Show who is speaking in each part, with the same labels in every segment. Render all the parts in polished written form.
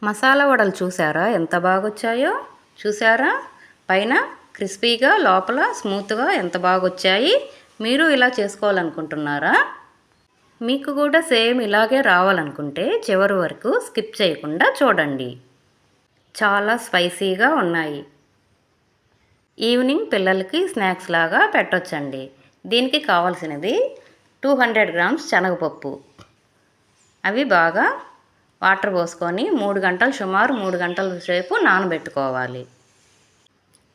Speaker 1: మసాలా వడలు చూసారా ఎంత బాగొచ్చాయో? చూసారా? పైన క్రిస్పీగా లోపల స్మూత్గా ఎంత బాగొచ్చాయి. మీరు ఇలా చేసుకోవాలనుకుంటున్నారా? మీకు కూడా సేమ్ ఇలాగే రావాలనుకుంటే చివరి వరకు స్కిప్ చేయకుండా చూడండి. చాలా స్పైసీగా ఉన్నాయి. ఈవినింగ్ పిల్లలకి స్నాక్స్ లాగా పెట్టొచ్చండి. దీనికి కావాల్సినది 200 గ్రామ్స్ శనగపప్పు. అవి బాగా వాటర్ పోసుకొని 3 గంటలు సుమారు 3 గంటల సేపు నానబెట్టుకోవాలి.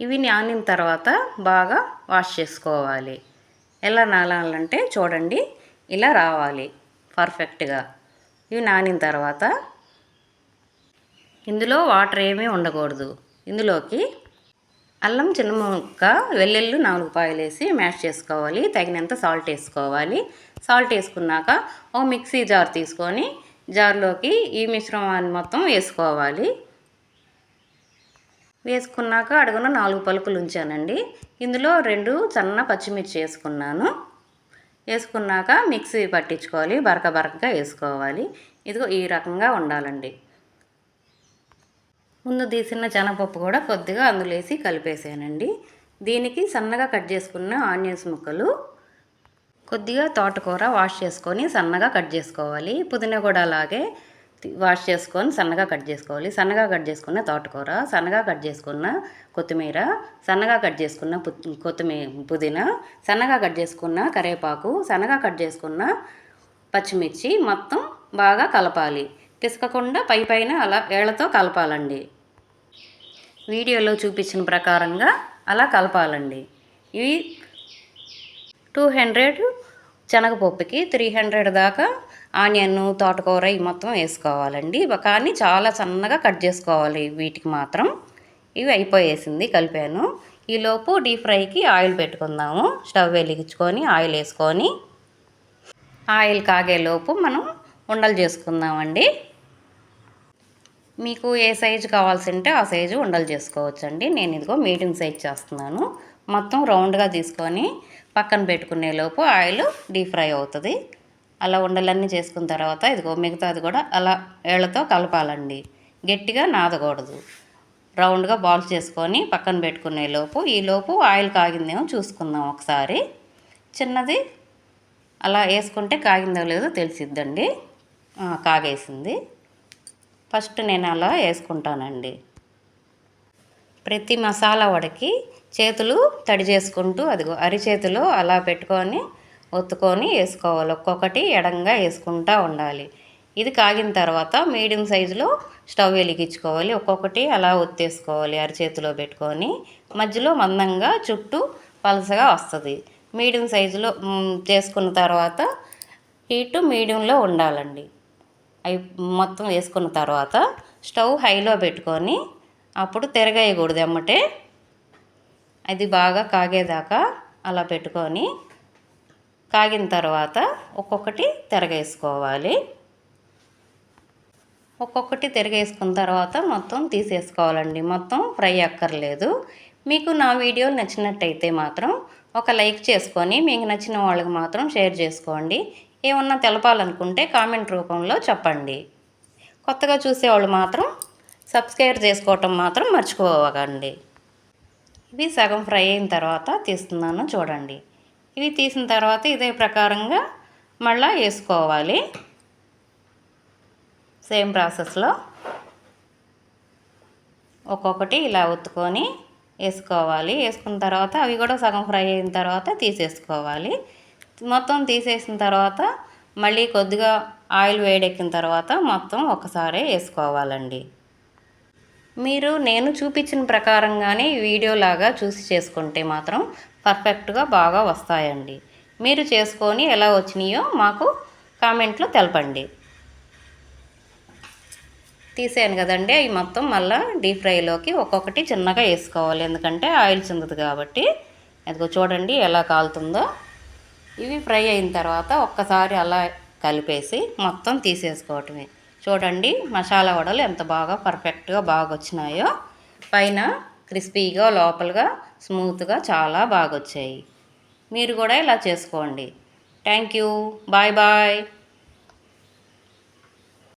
Speaker 1: ఇవి నానిన తర్వాత బాగా వాష్ చేసుకోవాలి. ఎలా నానాలంటే చూడండి, ఇలా రావాలి పర్ఫెక్ట్గా. ఇవి నానిన తర్వాత ఇందులో వాటర్ ఏమీ ఉండకూడదు. ఇందులోకి అల్లం చిన్న ముక్క, వెల్లుల్లి 4 పాయలు వేసి మ్యాష్ చేసుకోవాలి. తగినంత సాల్ట్ వేసుకోవాలి. సాల్ట్ వేసుకున్నాక ఒక మిక్సీ జార్ తీసుకొని జార్లోకి ఈ మిశ్రమాన్ని మొత్తం వేసుకోవాలి. వేసుకున్నాక అడుగున 4 పలుకులు ఉంచానండి. ఇందులో 2 సన్న పచ్చిమిర్చి వేసుకున్నాను. వేసుకున్నాక మిక్సీ పట్టించుకోవాలి. బరకగా వేసుకోవాలి. ఇదిగో ఈ రకంగా ఉండాలండి. ముందు తీసిన శనగపప్పు కూడా కొద్దిగా అందులో వేసి కలిపేసానండి. దీనికి సన్నగా కట్ చేసుకున్న ఆనియన్స్ ముక్కలు, కొద్దిగా తోటకూర వాష్ చేసుకొని సన్నగా కట్ చేసుకోవాలి. పుదీనా కూడా అలాగే వాష్ చేసుకొని సన్నగా కట్ చేసుకోవాలి. సన్నగా కట్ చేసుకున్న తోటకూర, సన్నగా కట్ చేసుకున్న కొత్తిమీర, సన్నగా కట్ చేసుకున్న పుదీనా, సన్నగా కట్ చేసుకున్న కరివేపాకు, సన్నగా కట్ చేసుకున్న పచ్చిమిర్చి మొత్తం బాగా కలపాలి. పిసకకుండా పైన అలా ఏళ్లతో కలపాలండి. వీడియోలో చూపించిన ప్రకారంగా అలా కలపాలండి. ఇవి 200 శనగపప్పుకి 300 దాకా ఆనియన్, తోటకూర ఇవి మొత్తం వేసుకోవాలండి. కానీ చాలా సన్నగా కట్ చేసుకోవాలి వీటికి మాత్రం. ఇవి అయిపోయేసింది, కలిపాను. ఈలోపు డీప్ ఫ్రైకి ఆయిల్ పెట్టుకుందాము. స్టవ్ వెలిగించుకొని ఆయిల్ వేసుకొని ఆయిల్ కాగేలోపు మనం ఉండలు చేసుకుందామండి. మీకు ఏ సైజు కావాల్సింటే ఆ సైజు ఉండలు చేసుకోవచ్చండి. నేను ఇదిగో మీడియం సైజ్ చేస్తున్నాను. మొత్తం రౌండ్గా తీసుకొని పక్కన పెట్టుకునేలోపు ఆయిల్ డీప్ ఫ్రై అవుతుంది. అలా ఉండలన్నీ చేసుకున్న తర్వాత ఇదిగో మిగతాది కూడా అలా ఏళ్లతో కలపాలండి. గట్టిగా నాదకూడదు. రౌండ్గా బాల్స్ చేసుకొని పక్కన పెట్టుకునేలోపు ఈలోపు ఆయిల్ కాగిందేమో చూసుకుందాం ఒకసారి. చిన్నది అలా వేసుకుంటే కాగిందో లేదో తెలిసిద్దండి. కాగేసింది. ఫస్ట్ నేను అలా వేసుకుంటానండి. ప్రతి మసాలా వడకి చేతులు తడి చేసుకుంటూ అదిగో అరిచేతిలో అలా పెట్టుకొని ఒత్తుకొని వేసుకోవాలి. ఒక్కొక్కటి ఎడంగా వేసుకుంటూ ఉండాలి. ఇది కాగిన తర్వాత మీడియం సైజులో స్టవ్ వెలిగించుకోవాలి. ఒక్కొక్కటి అలా ఒత్తేసుకోవాలి అరిచేతిలో పెట్టుకొని. మధ్యలో మందంగా చుట్టూ పలసగా వస్తుంది. మీడియం సైజులో చేసుకున్న తర్వాత హీటు మీడియంలో ఉండాలండి. అవి మొత్తం వేసుకున్న తర్వాత స్టవ్ హైలో పెట్టుకొని అప్పుడు తిరగేయకూడదు ఎమ్మటే. అది బాగా కాగేదాకా అలా పెట్టుకొని కాగిన తర్వాత ఒక్కొక్కటి తిరగేసుకోవాలి. ఒక్కొక్కటి తిరగేసుకున్న తర్వాత మొత్తం తీసేసుకోవాలండి. మొత్తం ఫ్రై అక్కర్లేదు. మీకు నా వీడియోలు నచ్చినట్టయితే మాత్రం ఒక లైక్ చేసుకొని మీకు నచ్చిన వాళ్ళకి మాత్రం షేర్ చేసుకోండి. ఏమన్నా తెలపాలనుకుంటే కామెంట్ రూపంలో చెప్పండి. కొత్తగా చూసేవాళ్ళు మాత్రం సబ్స్క్రైబ్ చేసుకోవటం మాత్రం మర్చిపోవకండి. ఇవి సగం ఫ్రై అయిన తర్వాత తీస్తున్నాను చూడండి. ఇవి తీసిన తర్వాత ఇదే ప్రకారంగా మళ్ళీ వేసుకోవాలి. సేమ్ ప్రాసెస్లో ఒక్కొక్కటి ఇలా ఒత్తుకొని వేసుకోవాలి. వేసుకున్న తర్వాత అవి కూడా సగం ఫ్రై అయిన తర్వాత తీసేసుకోవాలి. మొత్తం తీసేసిన తర్వాత మళ్ళీ కొద్దిగా ఆయిల్ వేడెక్కిన తర్వాత మొత్తం ఒకసారి వేసుకోవాలండి. మీరు నేను చూపించిన ప్రకారంగానే వీడియోలాగా చూసి చేసుకుంటే మాత్రం పర్ఫెక్ట్గా బాగా వస్తాయండి. మీరు చేసుకొని ఎలా వచ్చినాయో మాకు కామెంట్లో తెలపండి. తీసాను కదండి, అవి మొత్తం మళ్ళీ డీప్ ఫ్రైలోకి ఒక్కొక్కటి చిన్నగా వేసుకోవాలి. ఎందుకంటే ఆయిల్ చిందదు కాబట్టి. అదిగో చూడండి ఎలా కాలుతుందో. ఇవి ఫ్రై అయిన తర్వాత ఒక్కసారి అలా కలిపేసి మొత్తం తీసేసుకోవటమే. చూడండి మసాలా వడలు ఎంత బాగా పర్ఫెక్ట్గా బాగా వచ్చినాయో. పైన క్రిస్పీగా లోపలగా స్మూత్గా చాలా బాగా వచ్చాయి. మీరు కూడా ఇలా చేసుకోండి. Thank you. Bye bye.